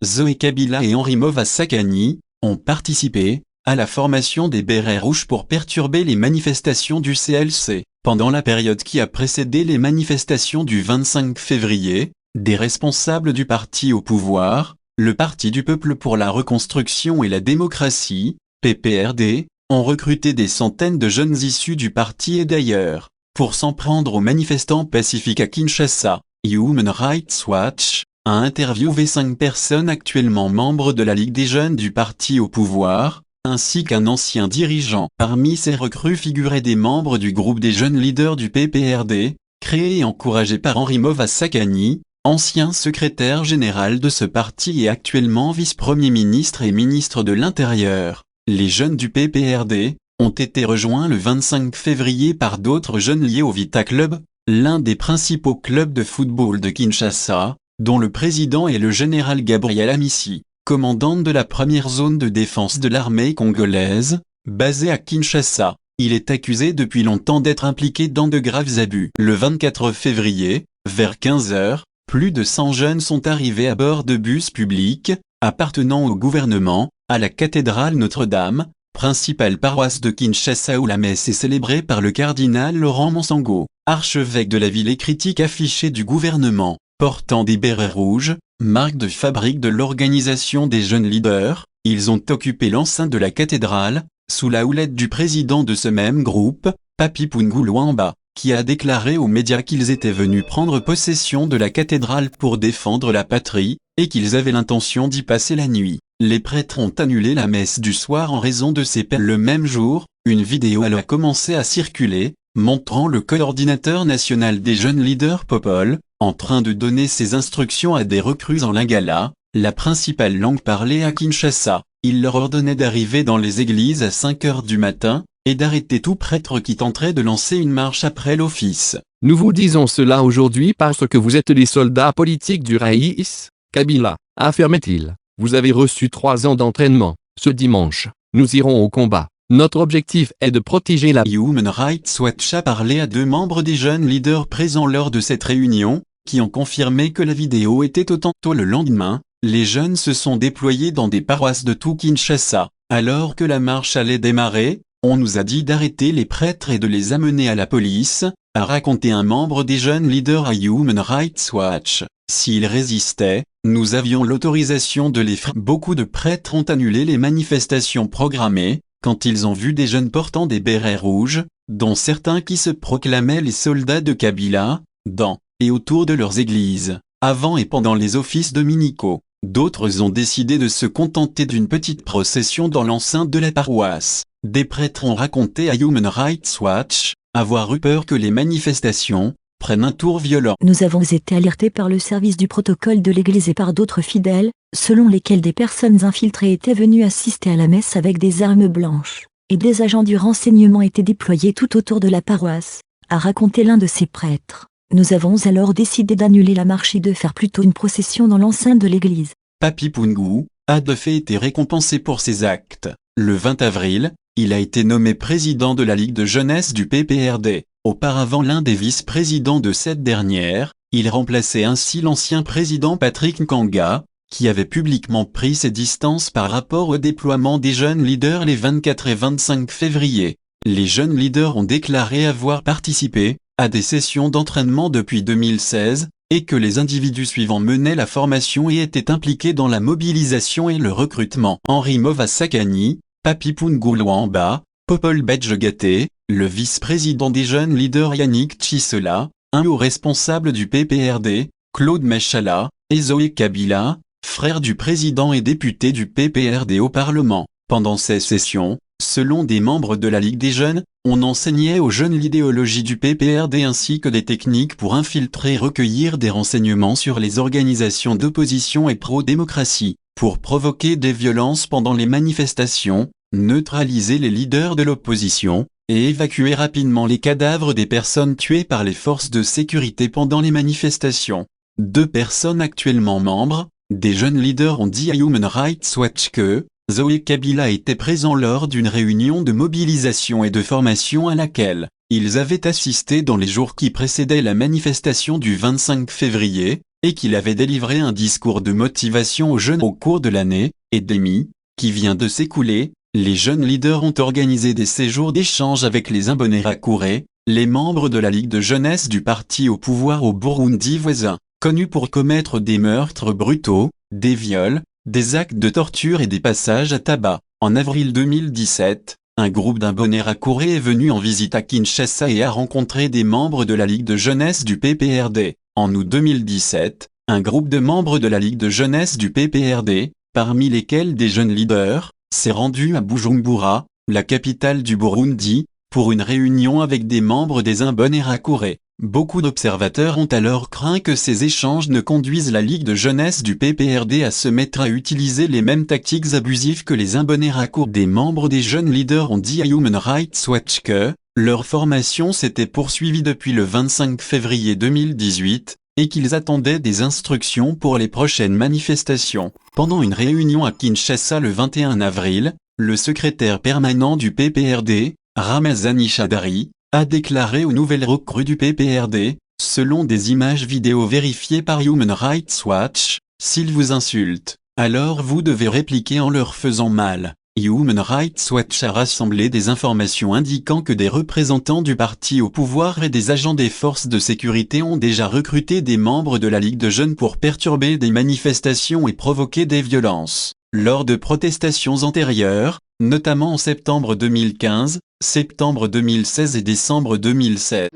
Zoé Kabila et Henri Movas-Sakani, ont participé à la formation des bérets rouges pour perturber les manifestations du CLC. Pendant la période qui a précédé les manifestations du 25 février, des responsables du parti au pouvoir, le Parti du peuple pour la reconstruction et la démocratie, PPRD, ont recruté des centaines de jeunes issus du parti et d'ailleurs, pour s'en prendre aux manifestants pacifiques à Kinshasa. Human Rights Watch a interviewé 5 personnes actuellement membres de la Ligue des jeunes du parti au pouvoir, ainsi qu'un ancien dirigeant. Parmi ces recrues figuraient des membres du groupe des jeunes leaders du PPRD, créé et encouragé par Henri Movas-Sakani, ancien secrétaire général de ce parti et actuellement vice-premier ministre et ministre de l'Intérieur. Les jeunes du PPRD ont été rejoints le 25 février par d'autres jeunes liés au Vita Club, l'un des principaux clubs de football de Kinshasa, dont le président est le général Gabriel Amissi, commandant de la première zone de défense de l'armée congolaise, basée à Kinshasa. Il est accusé depuis longtemps d'être impliqué dans de graves abus. Le 24 février, vers 15 h, plus de 100 jeunes sont arrivés à bord de bus publics, appartenant au gouvernement, à la cathédrale Notre-Dame, principale paroisse de Kinshasa où la messe est célébrée par le cardinal Laurent Monsango, archevêque de la ville et critique affichée du gouvernement, portant des bérets rouges, marque de fabrique de l'organisation des jeunes leaders. Ils ont occupé l'enceinte de la cathédrale, sous la houlette du président de ce même groupe, Papi Pungu Luamba, qui a déclaré aux médias qu'ils étaient venus prendre possession de la cathédrale pour défendre la patrie, et qu'ils avaient l'intention d'y passer la nuit. Les prêtres ont annulé la messe du soir en raison de ces peines. Le même jour, une vidéo a commencé à circuler, montrant le coordinateur national des jeunes leaders Popol, en train de donner ses instructions à des recrues en lingala, la principale langue parlée à Kinshasa. Il leur ordonnait d'arriver dans les églises à 5 h du matin, et d'arrêter tout prêtre qui tenterait de lancer une marche après l'office. Nous vous disons cela aujourd'hui parce que vous êtes les soldats politiques du Raïs, Kabila, affirmait-il. Vous avez reçu 3 ans d'entraînement. Ce dimanche, nous irons au combat. Notre objectif est de protéger la... Human Rights Watch a parlé à 2 membres des jeunes leaders présents lors de cette réunion, qui ont confirmé que la vidéo était autant. Le lendemain, les jeunes se sont déployés dans des paroisses de tout Kinshasa. Alors que la marche allait démarrer, on nous a dit d'arrêter les prêtres et de les amener à la police, a raconté un membre des jeunes leaders à Human Rights Watch. S'ils résistaient, nous avions l'autorisation de les faire. Beaucoup de prêtres ont annulé les manifestations programmées, quand ils ont vu des jeunes portant des bérets rouges, dont certains qui se proclamaient les soldats de Kabila, dans et autour de leurs églises, avant et pendant les offices dominicaux. D'autres ont décidé de se contenter d'une petite procession dans l'enceinte de la paroisse. Des prêtres ont raconté à Human Rights Watch avoir eu peur que les manifestations prennent un tour violent. Nous avons été alertés par le service du protocole de l'Église et par d'autres fidèles, selon lesquels des personnes infiltrées étaient venues assister à la messe avec des armes blanches, et des agents du renseignement étaient déployés tout autour de la paroisse, a raconté l'un de ces prêtres. Nous avons alors décidé d'annuler la marche et de faire plutôt une procession dans l'enceinte de l'église. Papi Pungu a de fait été récompensé pour ses actes. Le 20 avril, il a été nommé président de la Ligue de jeunesse du PPRD. Auparavant l'un des vice-présidents de cette dernière, il remplaçait ainsi l'ancien président Patrick Nkanga, qui avait publiquement pris ses distances par rapport au déploiement des jeunes leaders les 24 et 25 février. Les jeunes leaders ont déclaré avoir participé à des sessions d'entraînement depuis 2016, et que les individus suivants menaient la formation et étaient impliqués dans la mobilisation et le recrutement. Henri Movas-Sakani, Papi Pungu Luamba, Popol Badjegate, le vice-président des jeunes leaders Yannick Chisola, un haut responsable du PPRD, Claude Machala, et Zoé Kabila, frère du président et député du PPRD au Parlement. Pendant ces sessions, selon des membres de la Ligue des jeunes, on enseignait aux jeunes l'idéologie du PPRD ainsi que des techniques pour infiltrer et recueillir des renseignements sur les organisations d'opposition et pro-démocratie, pour provoquer des violences pendant les manifestations, neutraliser les leaders de l'opposition, et évacuer rapidement les cadavres des personnes tuées par les forces de sécurité pendant les manifestations. 2 personnes actuellement membres des jeunes leaders ont dit à Human Rights Watch que Zoé Kabila était présent lors d'une réunion de mobilisation et de formation à laquelle ils avaient assisté dans les jours qui précédaient la manifestation du 25 février, et qu'il avait délivré un discours de motivation aux jeunes au cours de l'année et demi qui vient de s'écouler. Les jeunes leaders ont organisé des séjours d'échange avec les Imbonerakure, les membres de la Ligue de jeunesse du parti au pouvoir au Burundi voisin, connus pour commettre des meurtres brutaux, des viols, des actes de torture et des passages à tabac. En avril 2017, un groupe d'Imbonerakure est venu en visite à Kinshasa et a rencontré des membres de la Ligue de jeunesse du PPRD. En août 2017, un groupe de membres de la Ligue de jeunesse du PPRD, parmi lesquels des jeunes leaders, s'est rendu à Bujumbura, la capitale du Burundi, pour une réunion avec des membres des Imbonerakure. Beaucoup d'observateurs ont alors craint que ces échanges ne conduisent la Ligue de jeunesse du PPRD à se mettre à utiliser les mêmes tactiques abusives que les Imbonerakure. Des membres des jeunes leaders ont dit à Human Rights Watch que leur formation s'était poursuivie depuis le 25 février 2018, et qu'ils attendaient des instructions pour les prochaines manifestations. Pendant une réunion à Kinshasa le 21 avril, le secrétaire permanent du PPRD, Ramazani Chadari, a déclaré aux nouvelles recrues du PPRD, selon des images vidéo vérifiées par Human Rights Watch, « S'ils vous insultent, alors vous devez répliquer en leur faisant mal ». Human Rights Watch a rassemblé des informations indiquant que des représentants du parti au pouvoir et des agents des forces de sécurité ont déjà recruté des membres de la Ligue de jeunes pour perturber des manifestations et provoquer des violences. Lors de protestations antérieures, notamment en septembre 2015, septembre 2016 et décembre 2007.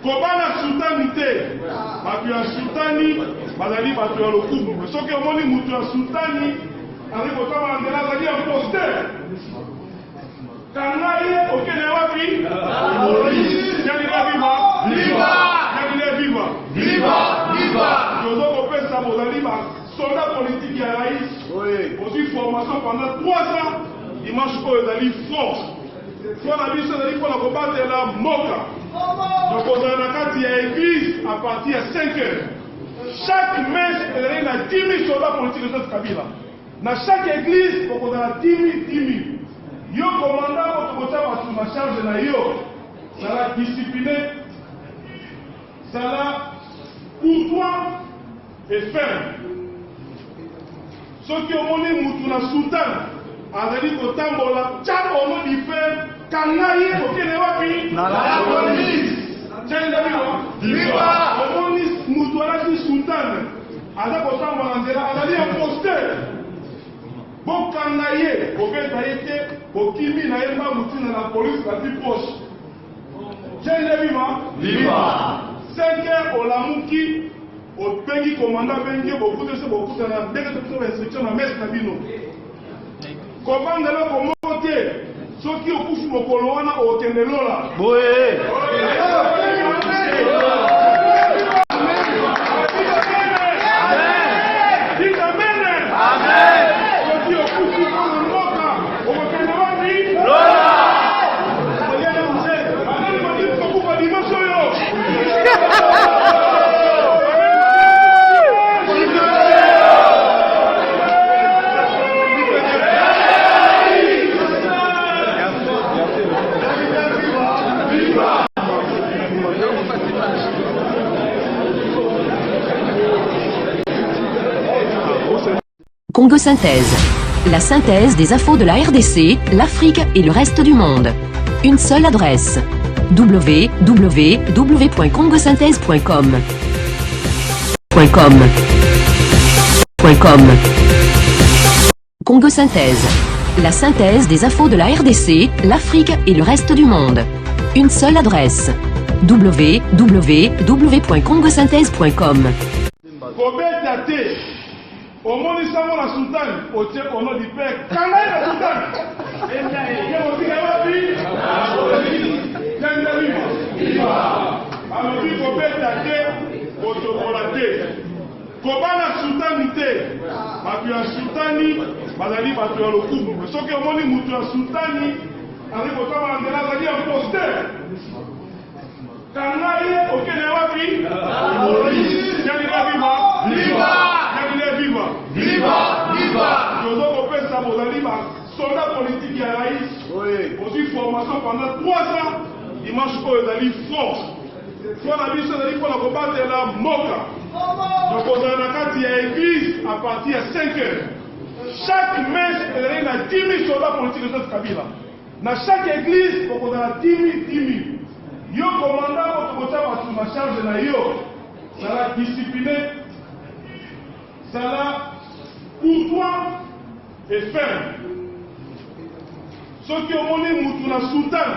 Kobana sultani te, batu ya sultani, bazali batu ya lokumu. Soki omoni mutu ya sultani, ali kotama ndela azali ya poster. Kanga ye, okene wapi? Yanile viva? Viva! Yanile viva? Viva! Viva! Yozo kopesa bozali ba soldat politique ya rais. Aussi formation pendant 3 ans, dimanche oyo ezali force. Soit la biso ezali mpona kobatela mboka. Donc on a la carte à l'église à partir de 5 heures. Chaque messe, elle a 10 000 soldats politiques de cette Kabila. Dans chaque église, on a 10 000, 10 000. Yo commandant, on a ma charge na yo. Ça l'a discipliné, ça l'a courtois et ferme. Ceux qui ont monné Moutouna Sultan, azali kotambola, tchak au nom du père. Kangaye okene wapi na la police tshenda biwa omoni mutu alaki sultan aza kotambola nzela azali imposteur bokangaye kobeta ye te bokimi na ye mba mutu na la police kati poche tshenda biwa 5 heures olamuki obengi komanda bengi bokutese bokutana ndenge tokosa instruction na messe na bino kobandela komoko te soki okufi mokolo wana okende lola boye soki okufi mokolo mboka okende wapi lola kokufa dimanche oyo Congo Synthèse. La synthèse des infos de la RDC, l'Afrique et le reste du monde. Une seule adresse. www.congosynthèse.com. Congo Synthèse. La synthèse des infos de la RDC, l'Afrique et le reste du monde. Une seule adresse. www.congosynthèse.com. Omoni sango la sultan, otie ono di père, kangaye la sultan. Ye motika wapi? Tshenda biwa. Alobi kobeta te, kotokola te. Kobana sultani te, batu ya sultani, bazali batu ya lokumu. Soki omoni mutu ya sultani, ali kotama ndela azali imposteur. Kangaye okene wapi? Janine viva! Viva! Janine viva! Viva! Viva! Nous avons fait ça pour les soldats politiques à Raïs. Aussi formation pendant 3 ans. Dimanche pour les alliés forts. Soit la mission d'aller pour la combattre la Moka. Donc on a l'église à partir de 5 heures. Chaque messe, il y a 10 000 soldats politiques de cette Kabila. Dans chaque église, on a 10 000. Yo commandant, on a ma charge de yo. Ça l'a discipliné. Ça l'a courtois et ferme. Ceux qui ont monné Moutouna Sultan,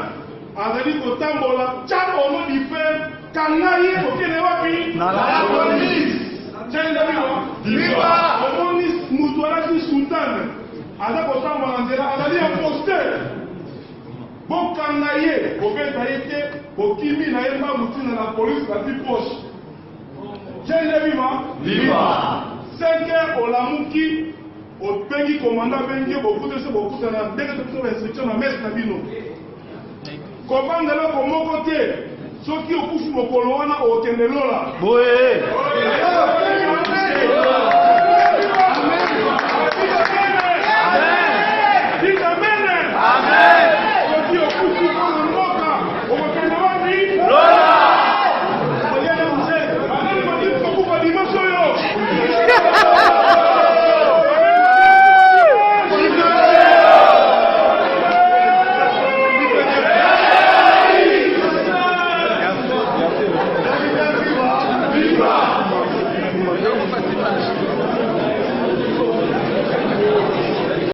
Azali Kotambola, Tchad au nom du père, Kanaï, auquel est wapi? La police! Tchad est viva! Au nom de Moutouna Sultan, Azali Kotambola, Azali imposteur. Bon Kanaï, au fait, ça a été, au Kimi, Naïma Moutouna, la police la plus proche. Tchad est viva! 5 heures au Lamouki. Au pays commandant Bengue, beaucoup de la restriction à Metz Nabino. Comment de là, comme mon côté, ceux qui ont couché au Coloana au Kendelola. Oui!